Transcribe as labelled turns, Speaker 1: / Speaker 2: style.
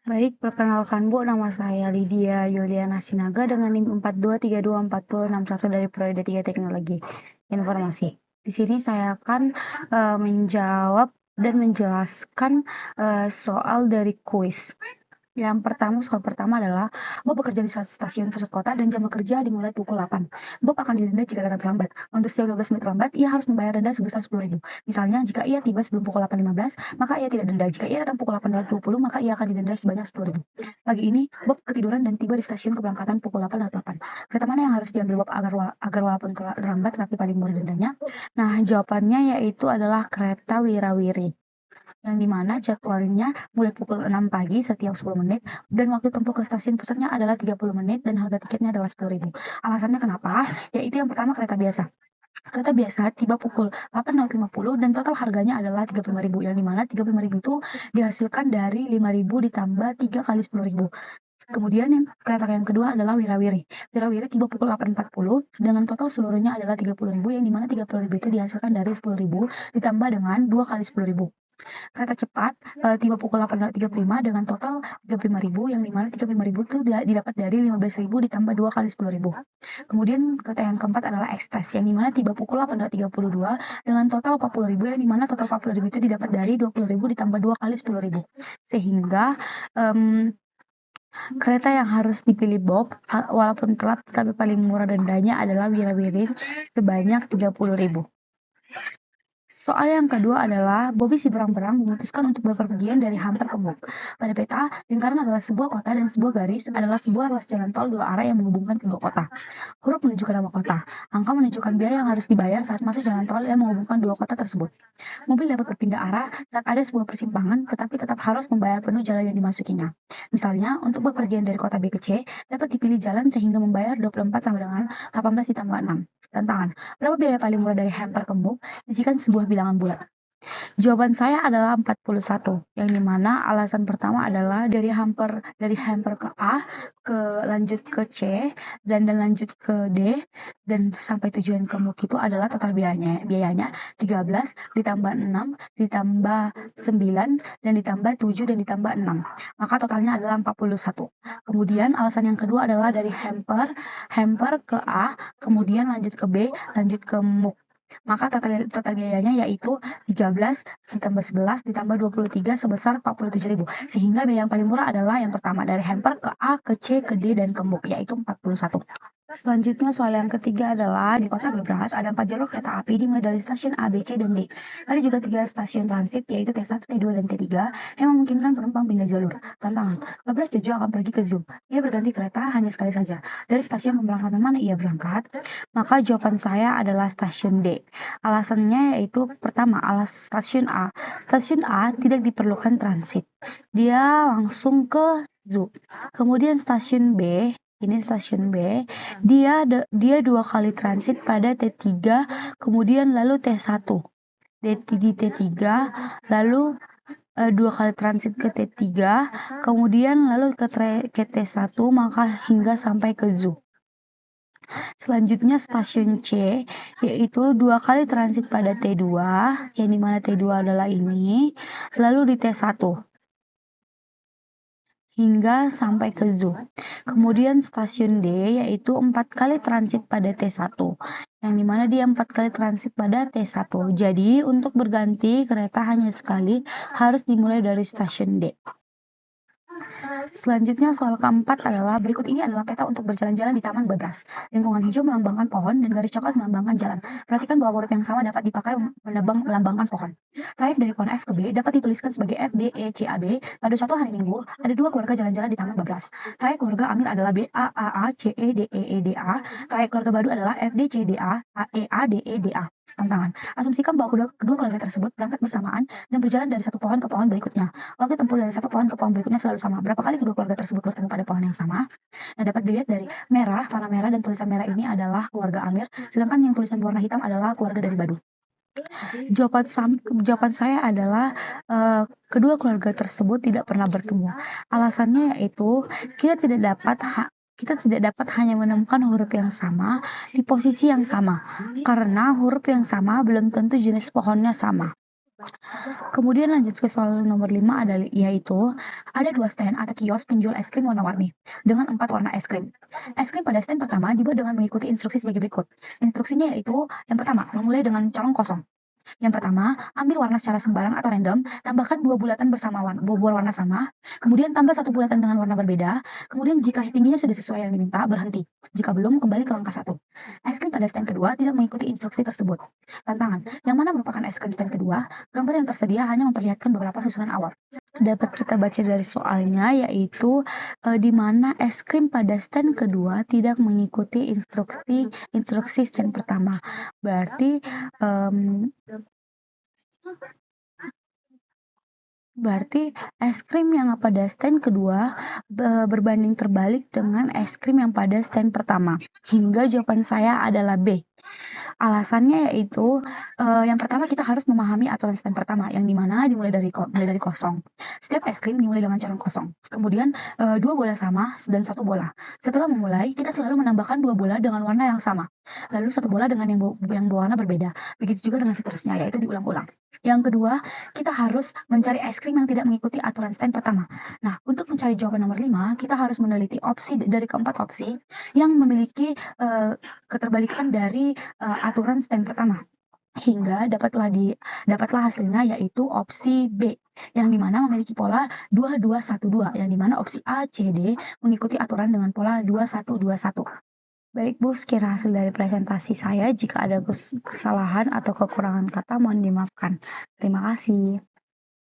Speaker 1: Baik, perkenalkan Bu, nama saya Lydia Yuliana Sinaga dengan NIM 42324061 dari Prodi 3 Teknologi Informasi. Di sini saya akan menjawab dan menjelaskan soal dari kuis. Soal pertama adalah, Bob bekerja di stasiun pusat kota dan jam bekerja dimulai pukul 8. Bob akan didenda jika datang terlambat. Untuk setiap 12 menit terlambat, ia harus membayar denda sebesar 10.000. Misalnya, jika ia tiba sebelum pukul 8.15, maka ia tidak denda. Jika ia datang pukul 8.20, maka ia akan didenda sebanyak 10.000. Pagi ini, Bob ketiduran dan tiba di stasiun keberangkatan pukul 8.08. Kereta mana yang harus diambil Bob agar walaupun terlambat tapi paling murah dendanya? Nah, jawabannya yaitu adalah kereta Wirawiri, yang dimana jadwalnya mulai pukul 6 pagi setiap 10 menit dan waktu tempuh ke stasiun pusatnya adalah 30 menit dan harga tiketnya adalah 10.000. Alasannya kenapa? Yaitu yang pertama kereta biasa. Kereta biasa tiba pukul 8.50 dan total harganya adalah 35.000, yang dimana 35.000 itu dihasilkan dari 5.000 ditambah 3 kali 10.000. Kemudian kereta yang kedua adalah Wirawiri. Wirawiri tiba pukul 8.40 dengan total seluruhnya adalah 30.000, yang dimana 30.000 itu dihasilkan dari 10.000 ditambah dengan 2 kali 10.000. Kereta cepat tiba pukul 8.35 dengan total 35.000, yang dimana 35.000 itu didapat dari 15.000 ditambah 2 kali 10.000. Kemudian kereta yang keempat adalah ekspres, yang dimana tiba pukul 8.32 dengan total 40.000, yang dimana total 40.000 itu didapat dari 20.000 ditambah 2 kali 10.000. Sehingga kereta yang harus dipilih Bob walaupun telat tapi paling murah dendanya adalah Wirawiri sebanyak 30.000. Soal yang kedua adalah, Bobby si berang-berang memutuskan untuk berpergian dari Hampir ke Muk. Pada peta, lingkaran adalah sebuah kota dan sebuah garis adalah sebuah ruas jalan tol dua arah yang menghubungkan kedua kota. Huruf menunjukkan nama kota. Angka menunjukkan biaya yang harus dibayar saat masuk jalan tol yang menghubungkan dua kota tersebut. Mobil dapat berpindah arah saat ada sebuah persimpangan, tetapi tetap harus membayar penuh jalan yang dimasukinya. Misalnya, untuk berpergian dari kota B ke C, dapat dipilih jalan sehingga membayar 24 sama dengan 18 ditambah 6. Tantangan, berapa biaya paling murah dari Hampir ke Muk? Isikan sebuah bilangan bulat. Jawaban saya adalah 41, yang dimana alasan pertama adalah dari hamper ke A, lanjut ke C, dan lanjut ke D, dan sampai tujuan ke MUK itu adalah total biayanya 13 ditambah 6 ditambah 9 dan ditambah 7 dan ditambah 6. Maka totalnya adalah 41. Kemudian alasan yang kedua adalah dari hamper ke A, kemudian lanjut ke B, lanjut ke MUK. Maka total biayanya yaitu 13 ditambah 11 ditambah 23 sebesar 47.000. Sehingga biaya yang paling murah adalah yang pertama dari hamper ke A, ke C, ke D, dan ke MUK, yaitu 41. Selanjutnya soal yang ketiga adalah di kota Babras ada 4 jalur kereta api dimulai dari stasiun A, B, C, dan D. Ada juga 3 stasiun transit yaitu T1, T2, dan T3 yang memungkinkan penumpang pindah jalur. Tantangan, Babras Jojo akan pergi ke Zoo. Ia berganti kereta hanya sekali saja. Dari stasiun pemberangkatan mana ia berangkat? Maka jawaban saya adalah stasiun D. Alasannya yaitu pertama, stasiun A. Stasiun A tidak diperlukan transit. Dia langsung ke Zoo. Kemudian stasiun B, ini stasiun B, dia 2 kali transit pada T3, kemudian lalu T1. Di T3, lalu 2 kali transit ke T3, kemudian lalu ke T1, maka hingga sampai ke Zoo. Selanjutnya stasiun C, yaitu 2 kali transit pada T2, yang dimana T2 adalah ini, lalu di T1 hingga sampai ke Zoo. Kemudian stasiun D, yaitu 4 kali transit pada T1, yang dimana dia 4 kali transit pada T1. Jadi untuk berganti kereta hanya sekali, harus dimulai dari stasiun D. Selanjutnya soal keempat adalah, berikut ini adalah peta untuk berjalan-jalan di Taman Babras. Lingkungan hijau melambangkan pohon dan garis coklat melambangkan jalan. Perhatikan bahwa huruf yang sama dapat dipakai melambangkan pohon. Trayek dari pohon F ke B dapat dituliskan sebagai F, D, E, C, A, B. Pada suatu hari Minggu, ada 2 keluarga jalan-jalan di Taman Babras. Trayek keluarga Amir adalah B, A, A, A, C, E, D, E, E, D, A. Trayek keluarga Badu adalah F, D, C, D, A, E, A, D, E, D, A. Tantangan, asumsikan bahwa kedua keluarga tersebut berangkat bersamaan dan berjalan dari satu pohon ke pohon berikutnya. Waktu tempuh dari satu pohon ke pohon berikutnya selalu sama. Berapa kali kedua keluarga tersebut bertemu pada pohon yang sama? Nah, dapat dilihat dari warna merah dan tulisan merah ini adalah keluarga Amir, sedangkan yang tulisan warna hitam adalah keluarga dari Badu. Jawaban saya adalah kedua keluarga tersebut tidak pernah bertemu. Alasannya yaitu kita tidak dapat hanya menemukan huruf yang sama di posisi yang sama, karena huruf yang sama belum tentu jenis pohonnya sama. Kemudian lanjut ke soal nomor 5 yaitu ada 2 stand atau kios penjual es krim warna-warni dengan 4 warna es krim. Es krim pada stand pertama dibuat dengan mengikuti instruksi sebagai berikut. Instruksinya yaitu yang pertama, memulai dengan colong kosong. Yang pertama, ambil warna secara sembarang atau random, tambahkan 2 bulatan bersama berwarna sama, kemudian tambah 1 bulatan dengan warna berbeda, kemudian jika tingginya sudah sesuai yang diminta, berhenti. Jika belum, kembali ke langkah 1. Es krim pada stand kedua tidak mengikuti instruksi tersebut. Tantangan, yang mana merupakan es krim stand kedua, gambar yang tersedia hanya memperlihatkan beberapa susunan awal. Dapat kita baca dari soalnya, yaitu di mana es krim pada stand kedua tidak mengikuti instruksi stand pertama. Berarti es krim yang pada stand kedua berbanding terbalik dengan es krim yang pada stand pertama. Hingga jawaban saya adalah B. Alasannya yaitu yang pertama kita harus memahami aturan stand pertama yang dimana dimulai dari kosong. Setiap es krim dimulai dengan colong kosong. Kemudian 2 bola sama dan 1 bola. Setelah memulai, kita selalu menambahkan 2 bola dengan warna yang sama. Lalu 1 bola dengan yang berwarna berbeda. Begitu juga dengan seterusnya, yaitu diulang-ulang. Yang kedua, kita harus mencari es krim yang tidak mengikuti aturan stand pertama. Nah, untuk mencari jawaban nomor 5, kita harus meneliti opsi dari keempat opsi yang memiliki keterbalikan dari aturan stand pertama. Hingga dapatlah hasilnya yaitu opsi B, yang dimana memiliki pola 2212, yang dimana opsi A, C, D mengikuti aturan dengan pola 2121. Baik Bu, sekian hasil dari presentasi saya. Jika ada kesalahan atau kekurangan kata, mohon dimaafkan. Terima kasih.